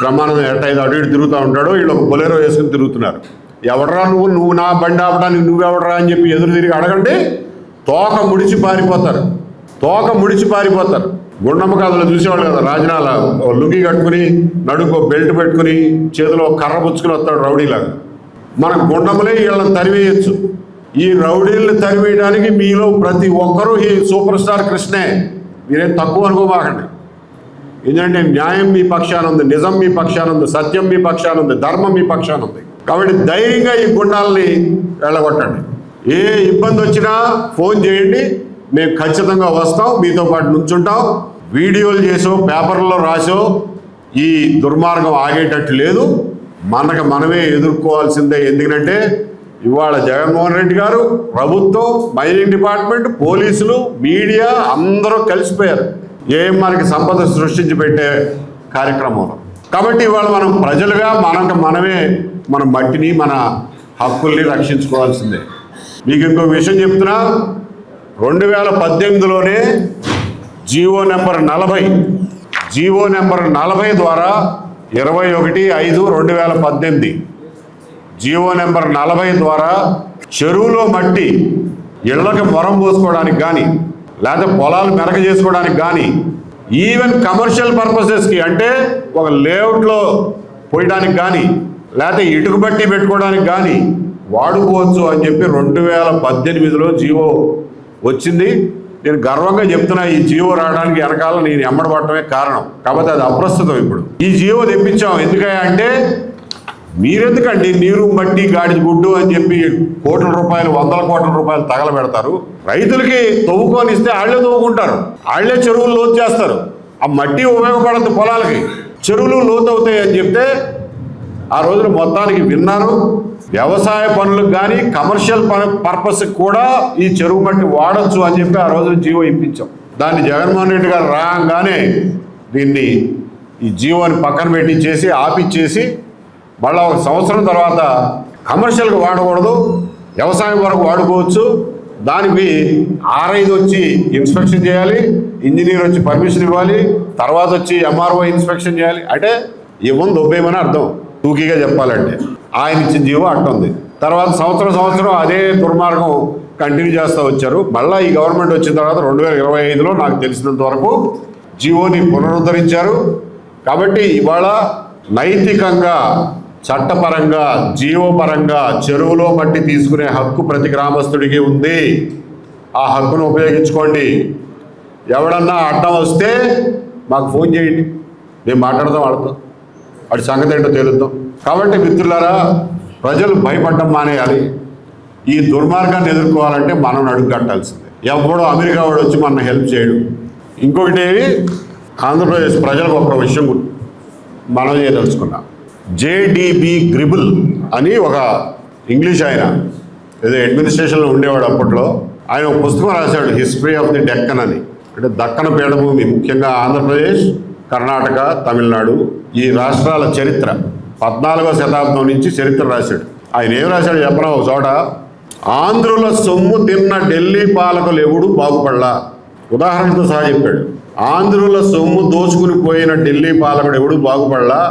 Speaker 1: బ్రహ్మానందం ఎట్టయితే అటు ఇటు తిరుగుతూ ఉంటాడో, వీళ్ళు ఒక బొలేరో వేసుకుని తిరుగుతున్నారు. ఎవడరా నువ్వు నా బండి ఆపడానికి నువ్వెవడరా అని చెప్పి ఎదురు తిరిగి అడగండి, తోక ముడిచి పారిపోతారు. గుండమ్మ కథలో చూసేవాళ్ళు కదా, రాజనాల లుంగి కట్టుకుని నడుకో బెల్ట్ పెట్టుకుని చేతిలో కర్ర పుచ్చుకుని వస్తాడు రౌడీలాగా. మన గుండమ్మలే వీళ్ళని తరివేయచ్చు. ఈ రౌడీలను తరివేయడానికి మీలో ప్రతి ఒక్కరూ ఈ సూపర్ స్టార్ కృష్ణే. మీరేం తక్కువ అనుకోమాకండి. ఎందుకంటే న్యాయం మీ పక్షాన ఉంది, నిజం మీ పక్షాన ఉంది, సత్యం మీ పక్షాన ఉంది, ధర్మం మీ పక్షాన ఉంది. కాబట్టి ధైర్యంగా ఈ గుండాలని వెళ్ళగొట్టండి. ఏ ఇబ్బంది వచ్చినా ఫోన్ చేయండి, మేము ఖచ్చితంగా వస్తాం, మీతో పాటు నుంచుంటాం. వీడియోలు చేసో పేపర్లో రాసో ఈ దుర్మార్గం ఆగేటట్టు లేదు. మనకు మనమే ఎదుర్కోవాల్సిందే. ఎందుకంటే ఇవాళ జగన్మోహన్ రెడ్డి గారు, ప్రభుత్వం, మైనింగ్ డిపార్ట్మెంట్, పోలీసులు, మీడియా అందరూ కలిసిపోయారు ఏఎంఆర్కి సంపద సృష్టించి పెట్టే కార్యక్రమంలో. కాబట్టి ఇవాళ మనం ప్రజలుగా మనమే మన మట్టిని, మన హక్కుల్ని రక్షించుకోవాల్సిందే. మీకు ఇంకో విషయం చెప్తున్నా, 2018లోనే జీవో నెంబర్ 40 ద్వారా 21/5/2018 జీవో నెంబర్ 40 ద్వారా చెరువులో మట్టి ఇళ్లకు మొరం పోసుకోవడానికి కానీ, లేదా పొలాలు మెరక చేసుకోవడానికి కానీ, ఈవెన్ కమర్షియల్ పర్పసెస్కి అంటే ఒక లేఅవుట్లో పోయడానికి కానీ, లేకపోతే ఇటుక బట్టి పెట్టుకోవడానికి కానీ వాడుకోవచ్చు అని చెప్పి 2018లో జీవో వచ్చింది. నేను గర్వంగా చెప్తున్నా, ఈ జీవో రావడానికి వెనకాల నేను ఎమ్మడబడటమే కారణం. కాబట్టి అది అప్రస్తుతం. ఇప్పుడు ఈ జీవో తెప్పించాం ఎందుకంటే మీరెందుకండి నీరు మట్టి గాడి గుడ్డు అని చెప్పి కోట్ల రూపాయలు, 100 కోట్ల రూపాయలు తగలబెడతారు. రైతులకి తవ్వుకొని ఇస్తే వాళ్ళే తవ్వుకుంటారు, వాళ్ళే చెరువులు లోతు చేస్తారు. ఆ మట్టి ఉపయోగపడద్దు పొలాలకి, చెరువులు లోతు అవుతాయి అని చెప్తే ఆ రోజున మొత్తానికి విన్నారు. వ్యవసాయ పనులకు కానీ, కమర్షియల్ పర్పస్కి కూడా ఈ చెరువు మట్టి వాడచ్చు అని చెప్పి ఆ రోజున జీవో ఇప్పించాం. దాన్ని జగన్మోహన్ రెడ్డి గారు రాగానే దీన్ని ఈ జీవోని పక్కన పెట్టించేసి ఆపిచ్చేసి మళ్ళీ 1 సంవత్సరం తర్వాత కమర్షియల్గా వాడకూడదు, వ్యవసాయం వరకు వాడుకోవచ్చు, దానికి ఆర్ఐది వచ్చి ఇన్స్పెక్షన్ చేయాలి, ఇంజనీర్ వచ్చి పర్మిషన్ ఇవ్వాలి, తర్వాత వచ్చి ఎంఆర్ఓ ఇన్స్పెక్షన్ చేయాలి. అంటే ఇవ్వని దొబ్బేమని అర్థం. టూకీగా చెప్పాలంటే ఆయన ఇచ్చిన జీవో అట్టుంది. తర్వాత సంవత్సరం అదే దుర్మార్గం కంటిన్యూ చేస్తూ వచ్చారు. మళ్ళీ ఈ గవర్నమెంట్ వచ్చిన తర్వాత 2025లో నాకు తెలిసినంత వరకు జీవోని పునరుద్ధరించారు. కాబట్టి ఇవాళ నైతికంగా, చట్టపరంగా, జీవోపరంగా చెరువులో మట్టి తీసుకునే హక్కు ప్రతి గ్రామస్తుడికి ఉంది. ఆ హక్కును ఉపయోగించుకోండి. ఎవడన్నా అడ్డం వస్తే మాకు ఫోన్ చేయండి, మేము మాట్లాడదాం వాళ్ళతో, వాడి సంగతి ఏంటో తేలుద్దాం. కాబట్టి మిత్రులారా, ప్రజలు భయపడడం మానేయాలి. ఈ దుర్మార్గాన్ని ఎదుర్కోవాలంటే మనం అడుగు కట్టాల్సిందే. ఎవడో అమెరికా వాడు వచ్చి మన హెల్ప్ చేయడు. ఇంకొకటి ఆంధ్రప్రదేశ్ ప్రజలకు ఒక విషయం మనం చేయదలుచుకున్నాం. జేడిబి గ్రిబుల్ అని ఒక ఇంగ్లీష్ ఆయన, ఏదో అడ్మినిస్ట్రేషన్లో ఉండేవాడు అప్పట్లో. ఆయన ఒక పుస్తకం రాశాడు, హిస్టరీ ఆఫ్ ది డెక్కన్ అని. అంటే దక్కన పీఠభూమి, ముఖ్యంగా ఆంధ్రప్రదేశ్, కర్ణాటక, తమిళనాడు, ఈ రాష్ట్రాల చరిత్ర 14వ శతాబ్దం నుంచి చరిత్ర రాశాడు. ఆయన ఏం రాశాడు చెప్పనా, ఒక చోట, ఆంధ్రుల సొమ్ము తిన్న ఢిల్లీ పాలకులు ఎవడు బాగుపడలా. ఉదాహరణతో సహా చెప్పాడు. ఆంధ్రుల సొమ్ము దోచుకుని పోయిన ఢిల్లీ పాలకుడు ఎవడు బాగుపడలా,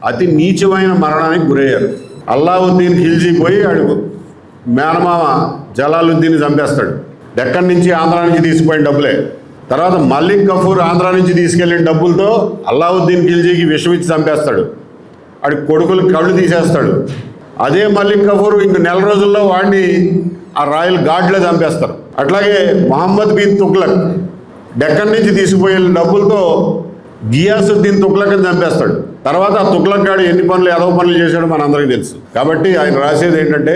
Speaker 1: అతి నీచమైన మరణానికి గురయ్యారు. అల్లావుద్దీన్ ఖిల్జీ పోయి అడుగు మేనమామ జలాలుద్దీన్ చంపేస్తాడు. డెక్కన్ నుంచి ఆంధ్రా నుంచి తీసుకుపోయిన డబ్బులే. తర్వాత మలిక్ కఫూర్ ఆంధ్రా నుంచి తీసుకెళ్లిన డబ్బులతో అల్లావుద్దీన్ ఖిల్జీకి విషం ఇచ్చి చంపేస్తాడు. వాడి కొడుకులు కళ్ళు తీసేస్తాడు. అదే మలిక్ కఫూర్ ఇంక నెల రోజుల్లో వాడిని ఆ రాయల్ గార్డ్లో చంపేస్తారు. అట్లాగే మొహమ్మద్ బిన్ తుగ్లక్ డెక్కన్ నుంచి తీసుకుపోయే డబ్బులతో గియాసుద్దీన్ తుగ్లక్ అని చంపేస్తాడు. తర్వాత ఆ తుగ్లక్ గాడు ఎన్ని పనులు, ఎదవ పనులు చేశాడో మనందరికీ తెలుసు. కాబట్టి ఆయన రాసేది ఏంటంటే,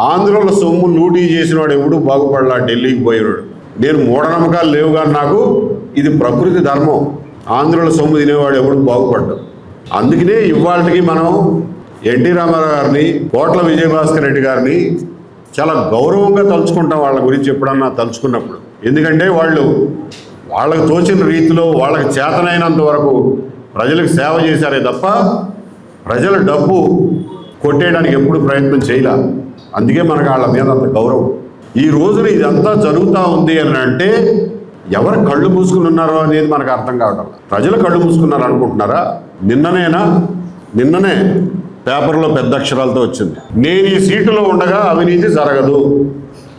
Speaker 1: ఆంధ్రుల సొమ్ము లూటీ చేసిన వాడు ఎవడు బాగుపడలా, ఢిల్లీకి పోయినాడు. నేను మూఢనమ్మకాలు లేవు కానీ నాకు ఇది ప్రకృతి ధర్మం. ఆంధ్రుల సొమ్ము తినేవాడు ఎవడు బాగుపడ్డాడు. అందుకనే ఇవాళకి మనం ఎన్టీ రామారావు గారిని, కోట్ల విజయభాస్కర్ రెడ్డి గారిని చాలా గౌరవంగా తలుచుకుంటాం వాళ్ళ గురించి ఎప్పుడన్నా తలుచుకున్నప్పుడు. ఎందుకంటే వాళ్ళకు తోచిన రీతిలో, వాళ్ళకి చేతనైనంత వరకు ప్రజలకు సేవ చేశారే తప్ప ప్రజల డబ్బు కొట్టేయడానికి ఎప్పుడు ప్రయత్నం చేయలే. అందుకే మనకు వాళ్ళ మీద అంత గౌరవం. ఈ రోజున ఇదంతా జరుగుతూ ఉంది అని అంటే ఎవరు కళ్ళు మూసుకుని ఉన్నారో అనేది మనకు అర్థం కావడం. ప్రజలు కళ్ళు మూసుకున్నారు అనుకుంటున్నారా? నిన్ననే పేపర్లో పెద్ద అక్షరాలతో వచ్చింది, నేను ఈ సీటులో ఉండగా అవినీతి జరగదు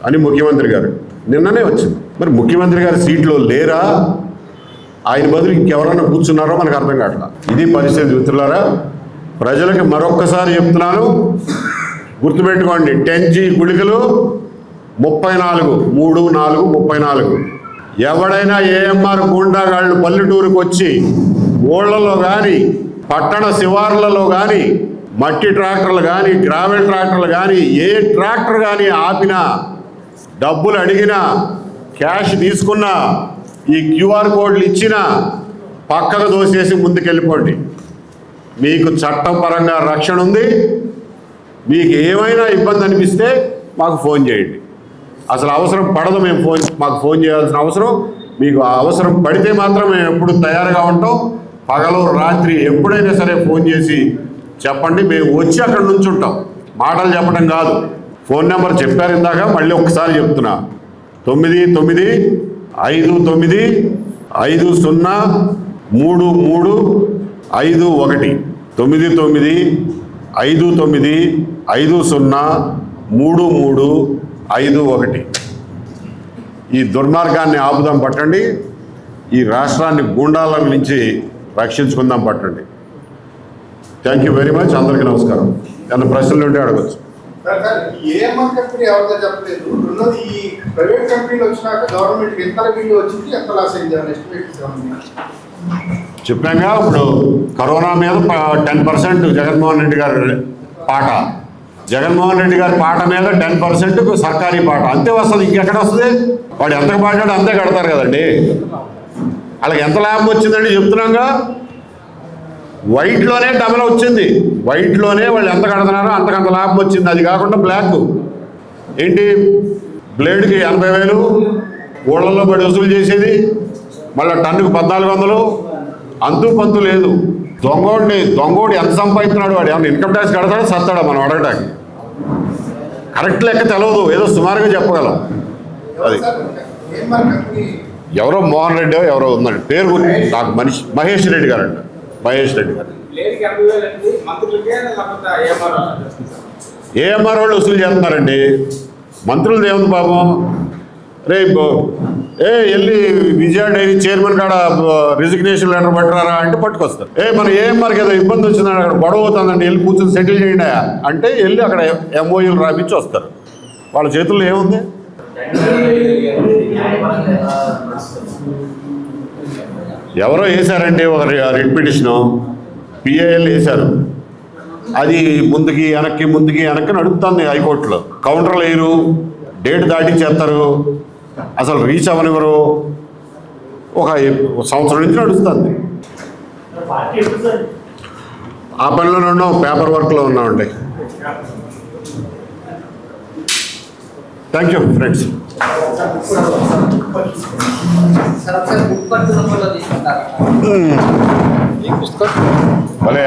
Speaker 1: అని ముఖ్యమంత్రి గారు నిన్ననే వచ్చింది. మరి ముఖ్యమంత్రి గారి సీట్లో లేరా? ఆయన బదులు ఇంకెవరన్నా కూర్చున్నారో మనకు అర్థం కావట్లా. ఇది పరిస్థితి మిత్రులారా. ప్రజలకు మరొక్కసారి చెప్తున్నాను, గుర్తుపెట్టుకోండి. 10G గుళికలు 34 ఎవడైనా ఏఎంఆర్ గూండాగాళ్ళు పల్లెటూరుకు వచ్చి ఊళ్ళలో కానీ, పట్టణ శివార్లలో కానీ, మట్టి ట్రాక్టర్లు కానీ, గ్రావెల్ ట్రాక్టర్లు కానీ, ఏ ట్రాక్టర్ కానీ ఆపినా, డబ్బులు అడిగినా, క్యాష్ తీసుకున్నా ఈ క్యూఆర్ కోడ్లు ఇచ్చినా పక్కకు దోసేసి ముందుకెళ్ళిపోండి. మీకు చట్టపరంగా రక్షణ ఉంది. మీకు ఏమైనా ఇబ్బంది అనిపిస్తే మాకు ఫోన్ చేయండి. అసలు అవసరం పడదు, మాకు ఫోన్ చేయాల్సిన అవసరం. మీకు అవసరం పడితే మాత్రం మేము ఎప్పుడు తయారుగా ఉంటాం. పగలు రాత్రి ఎప్పుడైనా సరే ఫోన్ చేసి చెప్పండి, మేము వచ్చి అక్కడ నుంచి ఉంటాం. మాటలు చెప్పడం కాదు. ఫోన్ నెంబర్ చెప్పారు ఇందాక, మళ్ళీ ఒకసారి చెప్తున్నా. 9959503351 9959503351. ఈ దుర్మార్గాన్ని ఆపుదాం, పట్టండి. ఈ రాష్ట్రాన్ని గూండాల నుంచి రక్షించుకుందాం, పట్టండి. Thank you very much. అందరికీ నమస్కారం. ఏమైనా ప్రశ్నలు ఉంటే అడగచ్చు.
Speaker 2: ఏఎంఆర్ కంపెనీ ఎవరితో చెప్పలేదు. రెండోది, ఈ ప్రైవేట్ కంపెనీలు వచ్చినాక గవర్నమెంట్కి ఎంత రెవెన్యూ వచ్చింది, ఎంత లాస్ అయింది అని ఎస్టిమేట్
Speaker 1: చెప్పాక. ఇప్పుడు కరోనా మీద 10% జగన్మోహన్ రెడ్డి గారి పాట, జగన్మోహన్ రెడ్డి గారి పాట మీద 10% సర్కారీ పాట అంతే వస్తుంది. ఇంకెక్కడ వస్తుంది? వాడు ఎంత పాడాడో అంతే కడతారు కదండి. వాళ్ళకి ఎంత లాభం వచ్చిందండి చెప్తున్నాగా. వైట్లోనే డబల్ వచ్చింది. వైట్లోనే వాళ్ళు ఎంత కడుతున్నారో అంతకంత లాభం వచ్చింది. అది కాకుండా బ్లాక్ ఏంటి, బ్లేడ్కి 80,000 ఊళ్ళల్లో పడి వసూలు చేసేది, మళ్ళీ టన్నుకు 1400. అంతు పంతు లేదు. దొంగోడు ఎంత సంపాదిస్తున్నాడు? వాడు ఏమన్నా ఇన్కమ్ ట్యాక్స్ కడతాడో సత్తాడా మనం అడగటానికి? కరెక్ట్ లెక్క తెలియదు, ఏదో సుమారుగా చెప్పగలం. అది ఎవరో మోహన్ రెడ్డి ఎవరో ఉందండి, పేరు నాకు మహేష్ రెడ్డి గారు అండి. మహేష్ రెడ్డి గారు ఏఎంఆర్ వాళ్ళు వసూలు చేస్తున్నారండి. మంత్రులు ఏముంది పాపం. రేపు వెళ్ళి విజయ డైరీ చైర్మన్ కాడ రిజిగ్నేషన్ లెటర్ పట్టరారా అంటే పట్టుకొస్తారు. మన ఏఎంఆర్కి ఏదో ఇబ్బంది వచ్చిందని అక్కడ గొడవ అవుతుందండి, వెళ్ళి కూర్చొని సెటిల్ చేయండి అంటే వెళ్ళి అక్కడ ఎంఓయూలు రాపించి వస్తారు. వాళ్ళ చేతుల్లో ఏముంది? ఎవరో వేశారండి ఒక రిట్ పిటిషను, పిఏఎల్ వేశారు. అది ముందుకి వెనక్కి నడుపుతుంది హైకోర్టులో. కౌంటర్లు వేయరు, డేట్ దాటించేస్తారు, అసలు రీచ్ అవ్వనివ్వరు. ఒక సంవత్సరం నుంచి నడుస్తుంది. ఆ పనిలోనే ఉన్నాం, పేపర్ వర్క్లో ఉన్నామండి. Thank you friends. భలే